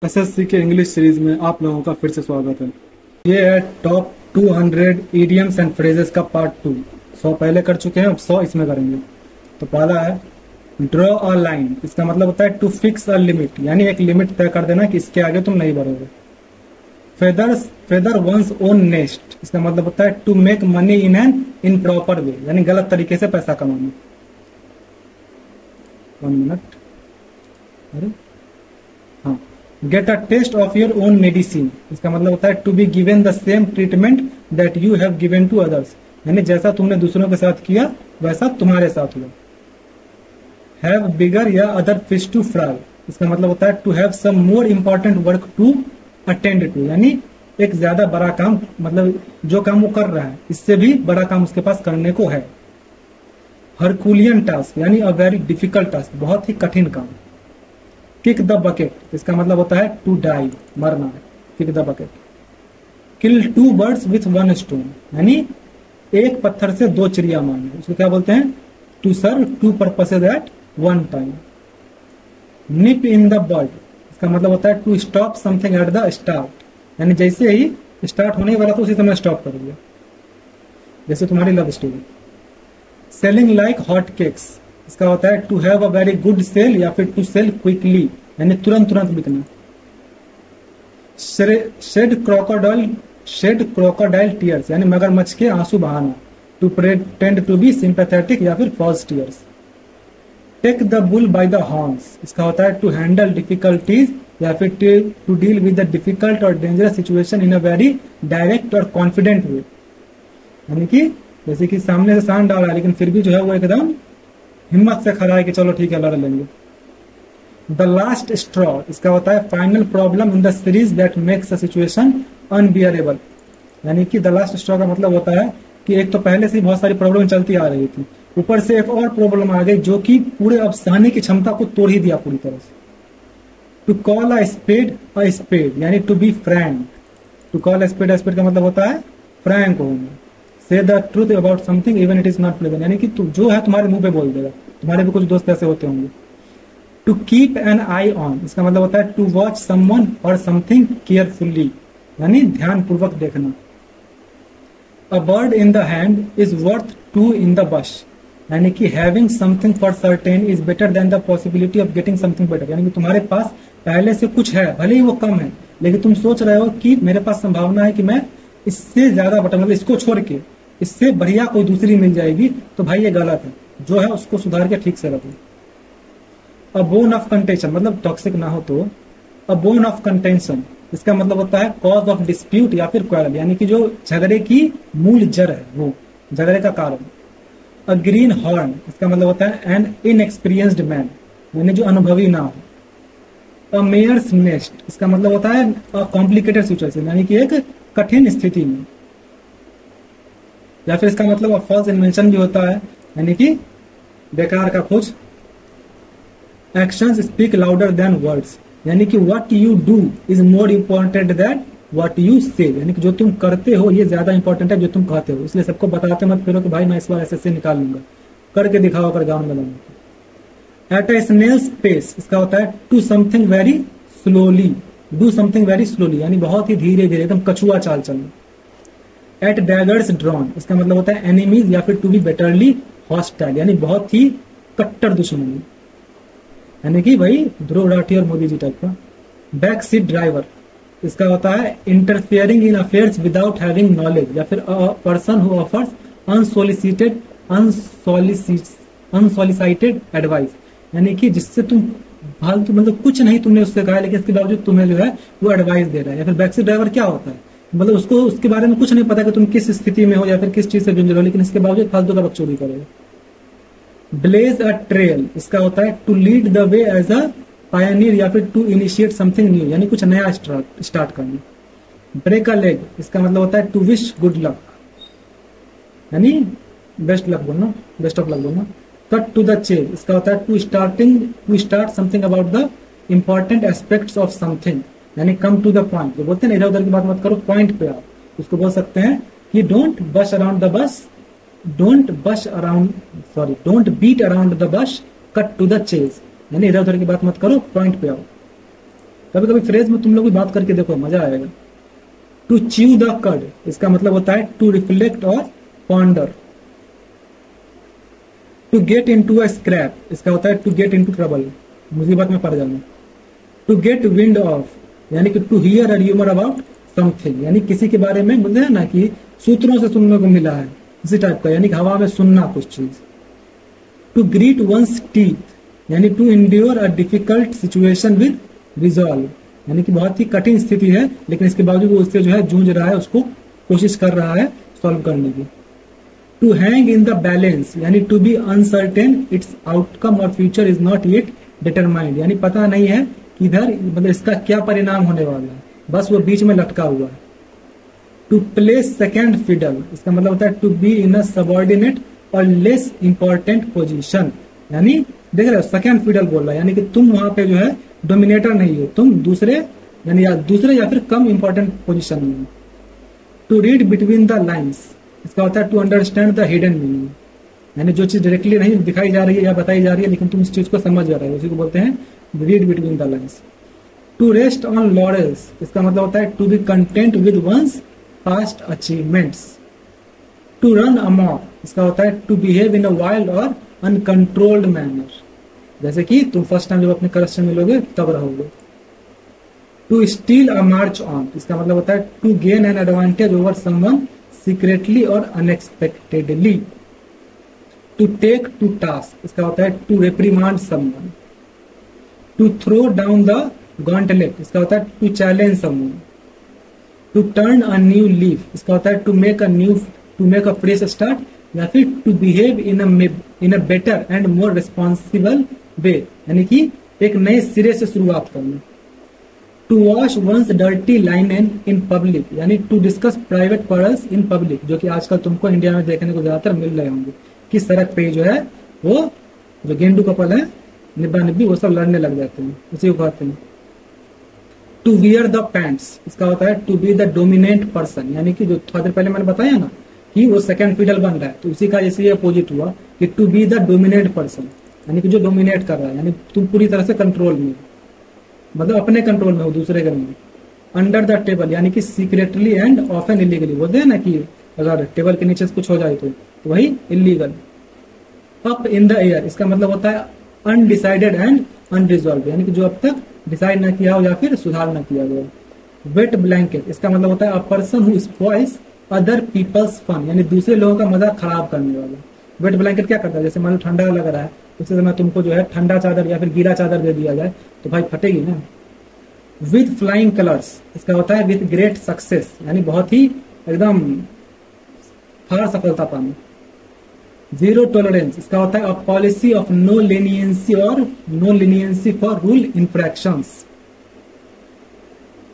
SSC के English series में आप लोगों का फिर से स्वागत है। ये है टॉप 200 इडियम्स एंड फ्रेजेस का पार्ट 2। 100 पहले कर चुके हैं, अब 100 इसमें करेंगे। तो पहला है ड्रॉ अ लाइन। इसका मतलब होता है टू फिक्स अ लिमिट, यानी एक लिमिट तय कर देना कि इसके आगे तुम नहीं बढ़ोगे। Feather one's own nest. इसका मतलब होता है to make money in an improper way, यानी गलत तरीके से पैसा कमाना। 1 मिनट। अरे हाँ, get a taste of your own medicine. इसका मतलब होता है to be given the same treatment that you have given to others, यानी जैसा तुमने दूसरों के साथ किया वैसा तुम्हारे साथ हुआ। हैव बिगर या अदर फिश टू फ्राई। इसका मतलब होता है to have some more important work to attend to, यानी एक ज्यादा बड़ा काम, मतलब जो काम वो कर रहा है इससे भी बड़ा काम उसके पास करने को है। हरकुलियन टास्क, यानी अ वेरी डिफिकल्ट टास्क, बहुत ही कठिन काम। Kick the bucket. इसका मतलब होता है टू डाई, मरना है। Kick the bucket. Kill 2 birds with 1 stone, यानी एक पत्थर से 2 चिड़िया मारना। उसको क्या बोलते हैं? To serve 2 purposes at 1 time. Nip in the bird. इसका मतलब होता है to stop something at the start, यानी जैसे ही स्टार्ट होने वाला तो उसी समय स्टॉप कर दिया, जैसे तुम्हारी love story. Selling like hot cakes. इसका होता है to have a very good sale या फिर टू सेल क्विकली, यानी तुरंत बिकना। शेड क्रोकोडाइल टीयर्स, यानी मगरमच्छ के आंसू बहाना। To pretend to be sympathetic या फिर false tears. Take the bull by the horns. इसका होता है टू हैंडल डिफिकल्टीज या फिर to deal with the difficult और dangerous situation in a very direct और कॉन्फिडेंट वे, यानी कि जैसे कि सामने से सांड डाल रहा है लेकिन फिर भी जो है वो एकदम हिम्मत से खड़ा है कि चलो ठीक है लड़ लेंगे। The last straw. इसका होता है final problem in the series that makes a situation unbearable, यानी कि द लास्ट स्ट्रॉ का मतलब होता है कि एक तो पहले से ही बहुत सारी प्रॉब्लम चलती आ रही थी, ऊपर से एक और प्रॉब्लम आ गई जो कि पूरे अब सहने की क्षमता को तोड़ ही दिया पूरी तरह से। टू कॉल अ स्पेड, यानी to be frank. To call a spade का मतलब होता है फ्रैंक होना। Say the truth about something even it is not pleasant, यानी कि जो है तुम्हारे मुंह पे बोल देगा। तुम्हारे भी कुछ दोस्त ऐसे होते होंगे। To keep an eye on. इसका मतलब होता है टू वॉच समवन और समथिंग केयरफुल्ली, यानी ध्यान पूर्वक देखना। A bird in the hand is worth 2 in the bush, यानी कि having something for certain is better than the possibility of getting something better, यानी कि तुम्हारे पास पहले से कुछ है, भले ही वो कम है, लेकिन तुम सोच रहे हो कि मेरे पास संभावना है कि मैं इससे ज्यादा बेटर, मतलब इसको छोड़ के इससे बढ़िया कोई दूसरी मिल जाएगी, तो भाई ये गलत है। जो है उसको सुधार के ठीक से रखो। अ बोन ऑफ कंटेंशन, मतलब टॉक्सिक ना हो तो अ बोन ऑफ कंटेंशन। इसका मतलब होता है कॉज ऑफ डिस्प्यूट या फिर क्वारल, यानी कि जो झगड़े की मूल जड़ है, वो झगड़े का कारण। अ ग्रीन हॉर्न। इसका मतलब होता है एन इनएक्सपीरियंस्ड मैन, यानी जो अनुभवी ना हो। अ मेयर्स नेस्ट। इसका मतलब होता है अ कॉम्प्लिकेटेड सिचुएशन, यानी कि एक कठिन स्थिति में। या फिर इसका मतलब फॉल्स इन्वेंशन भी होता है, यानी कि बेकार का खोज। Actions speak louder than words, यानी कि what you do is more important then what you से, यानी कि जो तुम करते हो ये ज्यादा इंपॉर्टेंट है जो तुम कहते हो। इसलिए सबको बताते मत फिरो कि भाई मैं इस बार ऐसे निकाल लूंगा, करके दिखाओ अगर गाँव में लगा। At a snail's pace. इसका होता है to something very slowly, do something very slowly, यानी बहुत ही धीरे धीरे, एकदम कछुआ चाल चलना। At daggers drawn. इसका मतलब होता है एनिमीज या फिर टू बी बेटरली हॉस्टाइल, यानी बहुत ही कट्टर दुश्मनी, यानी कि भाई ध्रुव राठी और मोदी जी टाइप का। Back seat driver. इसका होता है इंटरफियरिंग इन अफेयर्स विदाउट हैविंग नॉलेज, या फिर person who offers unsolicited advice, यानी कि जिससे तुम फालतू, मतलब कुछ नहीं तुमने उससे कहा लेकिन इसके बावजूद तुम्हें जो है वो एडवाइस दे रहा है। या फिर बैक सीट ड्राइवर क्या होता है, मतलब उसको उसके बारे में कुछ नहीं पता कि तुम किस स्थिति में हो या फिर किस चीज से जूझ रहे हो, लेकिन इसके बावजूद फालतू का बकचोदी करेगा। Blaze a trail. इसका होता है to lead the way as a pioneer या फिर टू इनिशिएट समथिंग न्यू, यानी कुछ नया स्टार्ट करना। Break a leg. इसका मतलब होता है टू विश गुड लक, यानी बेस्ट लक बोलना, बेस्ट ऑफ लक बोलना। Cut to the chase. इसका होता है to start something about the important aspects of something, यानी कम टू द पॉइंट। जो बोलते हैं इधर उधर की बात मत करो, पॉइंट पे आओ। उसको बोल सकते हैं कि don't beat around the bush, cut to the chase, यानी इधर उधर की बात मत करो, पॉइंट पे आओ। कभी कभी फ्रेज में तुम लोग भी बात करके देखो, मजा आएगा। टू च्यू द कड, इसका मतलब होता है टू रिफ्लेक्ट और ponder. To get into a scrape, इसका होता है to get into trouble, मुसीबत में पड़ जाना। टू गेट विंड ऑफ, यानी कि to hear a rumour about something, यानी किसी के बारे में बोलते हैं ना कि सूत्रों से सुनने को मिला है, इसी टाइप का, यानी कि हवा में सुनना कुछ चीज। टू ग्रीट वंस टीथ, यानी to endure a difficult situation with resolve, यानी कि बहुत ही कठिन स्थिति है लेकिन इसके बावजूद वो उससे जो है जूझ रहा है, उसको कोशिश कर रहा है सॉल्व करने की। To hang in the balance, यानी to be uncertain its outcome और future is not yet determined, यानी पता नहीं है कि इधर मतलब इसका क्या परिणाम होने वाला है, बस वो बीच में लटका हुआ है। टू प्ले सेकेंड फिडल, इसका मतलब होता है to be in a subordinate और लेस इंपॉर्टेंट पोजीशन, यानी देख रहे हो सेकेंड फिडल बोल रहा है, यानी कि तुम वहां पे जो है डोमिनेटर नहीं हो, तुम दूसरे यानी दूसरे या फिर कम इंपॉर्टेंट पोजीशन में हो। To read between the lines, इसका होता है to understand the hidden meaning, यानी जो चीज डायरेक्टली नहीं दिखाई जा रही है या बताई जा रही है लेकिन तुम इस चीज को समझ जा रहे हो, उसी को बोलते हैं read between the lines. To rest on laurels, इसका मतलब होता है to be content with one's past achievements. To run amok, इसका होता है to behave in a wild और अनकंट्रोल्ड मैनर, जैसे कि तुम फर्स्ट टाइम जब अपने क्रश से मिलोगे तब रहोगे। To steal a march on, इसका मतलब होता है to gain an advantage over someone secretly और unexpectedly. To take to task, इसका होता है to reprimand someone. To throw down the gauntlet, इसका होता है to challenge someone. To turn a new leaf, इसका होता है to make a fresh start या फिर to behave in a better and more responsible way, यानी कि एक नए सिरे से शुरुआत करना। To wash one's dirty linen in public, यानी to discuss private pearls in public, जो कि आजकल तुमको इंडिया में देखने को ज्यादातर मिल रहे होंगे कि सड़क पे जो है वो जो गेंडू कपल है निब्बा निब्बी वो सब लड़ने लग जाते हैं, उसी को कहते हैं। टू वियर द पैंट्स, इसका होता है to be the dominant person, यानी कि जो थोड़ा देर पहले मैंने बताया ना कि वो सेकंड फिडल बन रहा है, तो उसी का इसलिए अपोजिट हुआ कि to be the dominant person, यानी कि जो डोमिनेट कर रहा है, यानी तुम पूरी तरह से कंट्रोल में, मतलब अपने कंट्रोल में हो, दूसरे के नहीं। अंडर द टेबल, यानी कि सीक्रेटली एंड ऑफन इलीगली, बोलते हैं ना कि अगर टेबल के नीचे कुछ हो जाए तो वही illegal. Up in the air, इसका मतलब होता है अनडिसाइडेड एंड अनरिजॉल्व, यानी कि जो अब तक डिसाइड ना किया हो या फिर सुधार ना किया गया। वेट ब्लैंकेट, इसका मतलब होता है a person who spoils other people's fun, यानी दूसरे लोगों का मजा खराब करने वाला। वेट ब्लैंकेट क्या करता है, जैसे मान लो ठंडा लग रहा है उसी समय तुमको जो है ठंडा चादर या फिर गीला चादर दे दिया जाए तो भाई फटेगी ना। विद फ्लाइंग कलर्स, इसका होता है विद ग्रेट सक्सेस, यानी बहुत ही एकदम फार सफलता पाना। जीरो टॉलरेंस, इसका होता है a policy of no leniency और no leniency for rule infractions.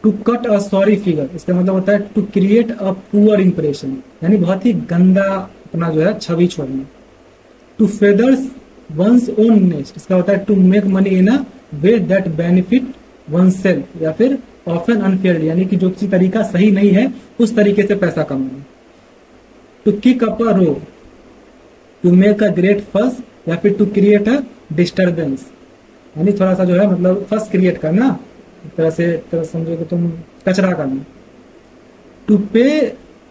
To cut a sorry figure, इसका मतलब होता है to create a poor impression, यानी बहुत ही गंदा अपना जो है छवि छोड़ना। To feathers one's own nest, इसका होता है to make money in a way that benefit one self या फिर ऑफन अनफेयर, यानी कि जो किसी तरीका सही नहीं है उस तरीके से पैसा कमाना। To kick up a row, to make a great fuss या फिर टू क्रिएट अ डिस्टर्बेंस, यानी थोड़ा सा जो है मतलब फस क्रिएट करना, एक तरह से समझो कि तुम कचरा करना। टू पे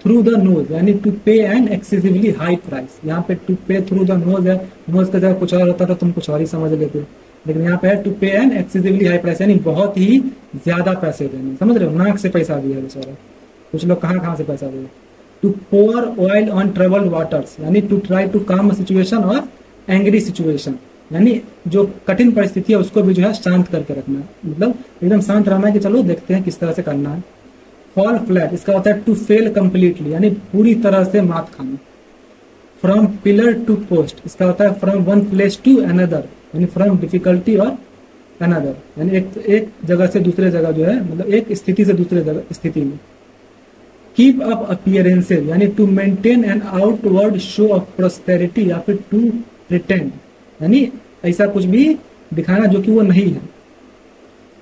थ्रू द नोज, यानी to pay N excessively high price, यहाँ पे टू पे थ्रू द नोज है, नोज का जगह कुछ और होता तो तुम कुछ और ही समझ लेते, लेकिन यहाँ पे है to pay N excessively high price, यानी बहुत ही ज्यादा पैसे देने, समझ रहे हो, नाक से पैसा दिया बेचारा, कुछ लोग कहाँ से पैसा दिए। To pour oil on troubled waters, यानी to try to calm situation और एंग्री सिचुएशन, यानी जो कठिन परिस्थिति है उसको भी जो है शांत करके रखना है, मतलब एकदम शांत रहना है कि चलो देखते हैं किस तरह से करना है। फॉल फ्लैट, इसका होता है टू फेल कंप्लीटली, यानी पूरी तरह से मात खाना। फ्रॉम पिलर टू पोस्ट, इसका होता है from one place to another, यानी फ्रॉम डिफिकल्टी और अनदर, यानी एक जगह से दूसरे जगह जो है मतलब एक स्थिति से दूसरे जगह स्थिति में। कीप अप अपीयरेंसेज, यानी to maintain an outward show of prosperity या फिर टू प्रिटेंड, यानी ऐसा कुछ भी दिखाना जो कि वो नहीं है।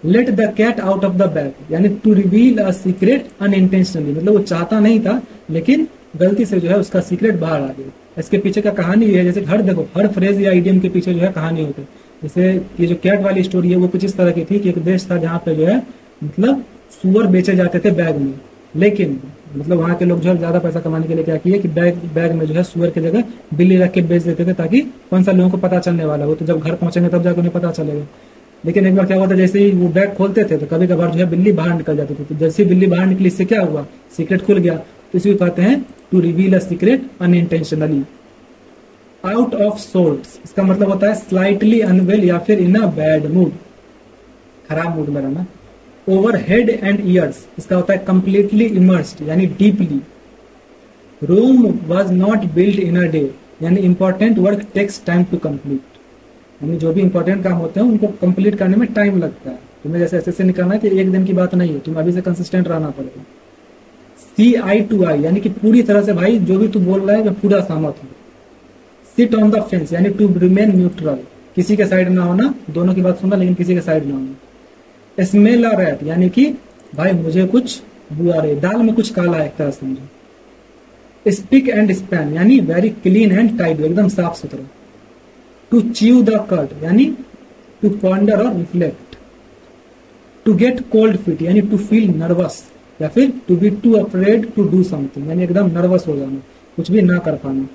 Let the cat out of the bag, यानी to reveal a secret unintentionally, मतलब वो चाहता नहीं था लेकिन गलती से जो है उसका सीक्रेट बाहर आ गया। इसके पीछे का कहानी ये है, जैसे हर देखो हर फ्रेज या इडियम के पीछे जो है कहानी होती है, जैसे ये जो कैट वाली स्टोरी है वो कुछ इस तरह की थी कि एक देश था जहाँ पे जो है मतलब सुअर बेचे जाते थे बैग में, लेकिन मतलब वहाँ के लोग जो है ज्यादा पैसा कमाने के लिए क्या किए कि बैग बैग में जो है सुअर की जगह बिल्ली रख के बेच देते थे, ताकि कौन सा लोगों को पता चलने वाला, वो तो जब घर पहुंचेंगे तब जाकर उन्हें पता चलेगा। लेकिन एक बार क्या हुआ था, जैसे ही वो बैग खोलते थे तो कभी कभार जो है बिल्ली बाहर निकल जाती थी, तो जैसे ही बिल्ली बाहर निकली इससे क्या हुआ, सीक्रेट खुल गया। तो इसको कहते हैं to reveal a secret unintentionally. Out of sorts इसका मतलब होता है स्लाइटली अनवेल या फिर इन अ बैड मूड, खराब मूड में रहना। ओवर हेड एंड ईयर्स इसका होता है कंप्लीटली इमर्स्ड यानी deeply. Rome was not build in a day यानी important work takes time to complete, यानी जो भी इंपॉर्टेंट काम होते हैं उनको कंप्लीट करने में टाइम लगता है। तुम्हें जैसे ऐसे निकलना है कि एक दिन की बात नहीं है, तुम्हें अभी से कंसिस्टेंट रहना पड़ेगा। सी आई टू आई यानी कि पूरी तरह से भाई जो भी तू बोल रहा है मैं पूरा सहमत हूँ। सिट ऑन द फेंस यानी टू रिमेन न्यूट्रल, किसी के साइड ना होना, दोनों की बात सुनना लेकिन किसी के साइड ना होना। स्मेल अ रैट यानी कि भाई मुझे कुछ बुआ रही, दाल में कुछ काला है एक तरह से मुझे। स्पिक एंड स्पैन यानी वेरी क्लीन एंड टाइड, एकदम साफ सुथरा। टू च्यू द कट यानी टू पॉन्डर और reflect. To get cold feet यानी टू फील नर्वस, या फिर to be too afraid to do something यानी एकदम नर्वस हो जाना, कुछ भी ना कर पाना।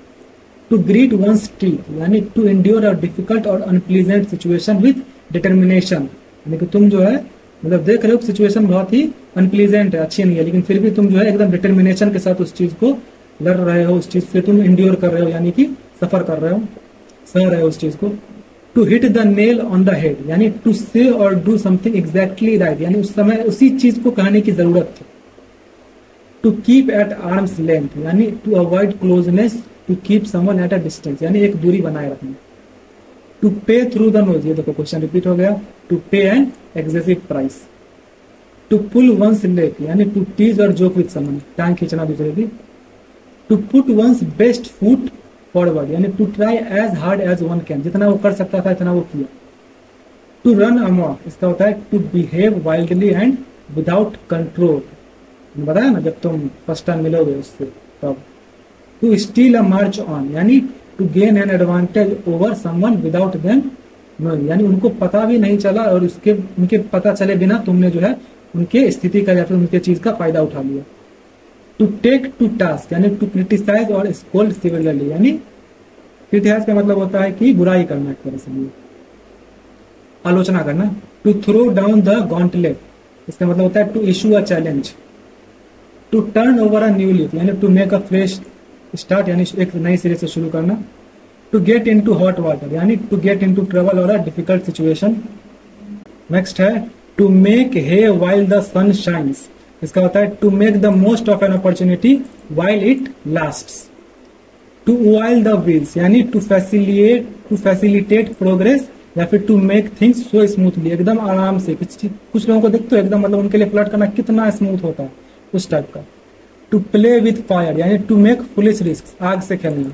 टू ग्रीट वंस टीथ यानी टू एंड्योर अ डिफिकल्ट और अनप्लीजेंट सिचुएशन विद डिटर्मिनेशन, यानी कि तुम जो है मतलब देख रहे हो सिचुएशन बहुत ही अनप्लीजेंट है, अच्छी नहीं है, लेकिन फिर भी तुम जो है एकदम डिटर्मिनेशन के साथ उस चीज को लड़ रहे हो, उस चीज से तुम एंड्योर कर रहे हो यानी कि सफर कर रहे हो, सह रहे हो उस चीज को। To hit the nail on the head यानी टू से और डू समथिंग एग्जैक्टली राइट यानी उस समय उसी चीज को कहने की जरूरत थी। To keep at arm's length यानी to avoid closeness, to keep someone at a distance यानी एक दूरी बनाए रखना। टू पे थ्रू द नोज, ये देखो क्वेश्चन रिपीट हो गया। To pay an excessive price. To pull one's leg यानी टू टीज और जोक विद समवन, टांग खींचना दूसरे की। To put one's best foot forward यानी to try as hard as one can, जितना वो कर सकता था इतना वो किया। टू रन अमॉक इसका होता है to behave wildly and without control, बताया ना जब तुम फर्स्ट टाइम मिलोगे उससे तब। To steal a march on यानी to gain an advantage over someone without them knowing यानी उनको पता भी नहीं चला और उसके उनके पता चले बिना तुमने जो है उनके स्थिति का या फिर उनके चीज का फायदा उठा लिया। टू टेक टू टास्क यानी टू क्रिटिसाइज और स्कोल्ड सिवियरली यानी क्रिटिसाइज का मतलब होता है कि बुराई करना, एक तरह से आलोचना करना। To throw down the gauntlet इसका मतलब होता है to issue a challenge. To turn over a new leaf यानी to make a fresh start यानी एक नई सिरे से शुरू करना। To get into hot water यानी to get into trouble और अ डिफिकल्ट सिचुएशन। नेक्स्ट है to make hay while the sun shines, इसका होता है to make the most of an opportunity while it lasts. To oil the wheels यानी to facilitate progress या फिर to make things so smoothly, एकदम आराम से। कुछ लोगों को देखते हो एकदम मतलब उनके लिए फ्लर्ट करना कितना स्मूथ होता है उस टाइप का। टू प्ले विथ फायर यानी टू मेक फुलिश रिस्क, आग से खेलना।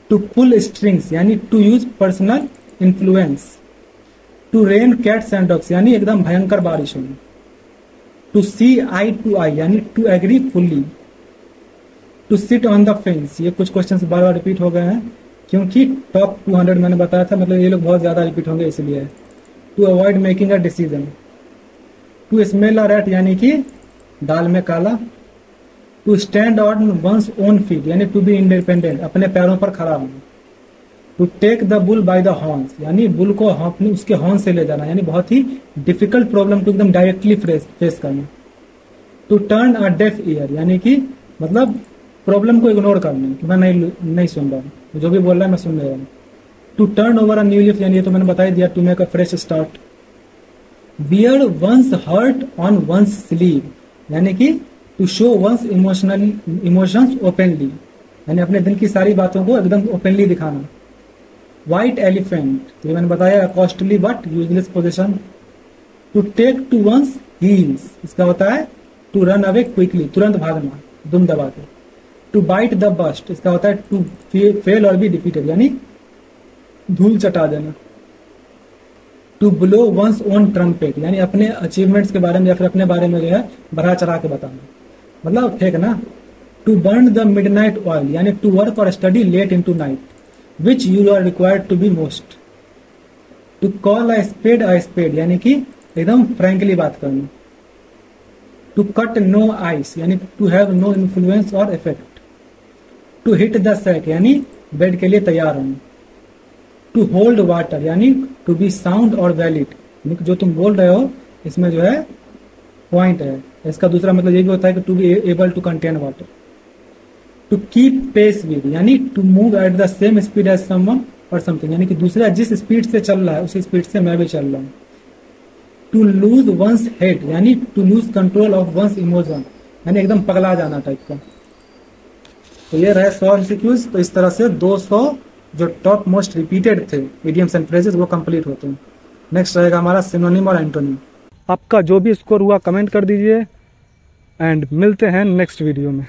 टू पुल स्ट्रिंग्स यानी to use personal influence. To rain cats and dogs यानी एकदम भयंकर बारिश होना। To C I to eye यानी to agree fully. To sit on the fence, ये कुछ क्वेश्चन बार बार रिपीट हो गए हैं क्योंकि टॉप 200 मैंने बताया था, मतलब ये लोग बहुत ज्यादा रिपीट होंगे इसलिए। To avoid making a decision. To smell a rat यानी कि दाल में काला। To stand on one's own feet यानी टू बी इंडिपेंडेंट, अपने पैरों पर खड़ा होना। To take the bull by the horns यानी बुल को अपने उसके हॉर्न से ले जाना, यानी बहुत ही डिफिकल्ट प्रॉब्लम को एकदम डायरेक्टली फेस करना। To turn a deaf ear यानी कि मतलब प्रॉब्लम को इग्नोर करना कि मैं नहीं सुन रहा हूँ, जो भी बोल रहा है मैं सुन नहीं रहा हूँ। To turn over a new leaf यानी ये तो मैंने बता ही दिया, to make a fresh start. Bear one's heart on one's sleeve यानी कि to show one's emotions openly यानी अपने दिल की सारी बातों को एकदम ओपनली दिखाना। व्हाइट एलिफेंट तो ये मैंने बताया costly but useless position. To take to one's heels इसका होता है टू रन अवे क्विकली, तुरंत भागना दुम दबा के। टू बाइट द बस्ट इसका होता है टू फेल और बी डिफीटेड यानी धूल चटा देना। To blow one's own trumpet यानी अपने अचीवमेंट्स के बारे में या फिर अपने बारे में जो है बढ़ा चढ़ा के बताना, मतलब ठीक है ना। To burn the midnight oil यानी टू वर्क और study late into night which you are required to be most. To call a spade यानी कि एकदम फ्रैंकली बात करना। टू कट नो आइस यानी टू हैव नो इन्फ्लुएंस और effect. To hit the sack यानी bed के लिए तैयार होना। टू होल्ड वाटर यानी टू बी साउंड और वैलिड यानी जो तुम बोल रहे हो इसमें जो है पॉइंट है। इसका दूसरा मतलब ये भी होता है कि to be able to contain water. To keep pace with यानी to move at the same speed as someone और समथिंग यानी कि दूसरा जिस स्पीड से चल रहा है उसी स्पीड से मैं भी चल रहा हूँ। टू लूज वंस हेड यानी to lose control of one's emotion यानी एकदम पगला जाना टाइप का। तो ये रहे 100 MCQs। तो इस तरह से 200 जो टॉप मोस्ट रिपीटेड थे इडियम्स एंड फ्रेजेस वो कंप्लीट होते हैं। नेक्स्ट रहेगा हमारा सिनोनिम और एंटोनिम। आपका जो भी स्कोर हुआ कमेंट कर दीजिए एंड मिलते हैं नेक्स्ट वीडियो में।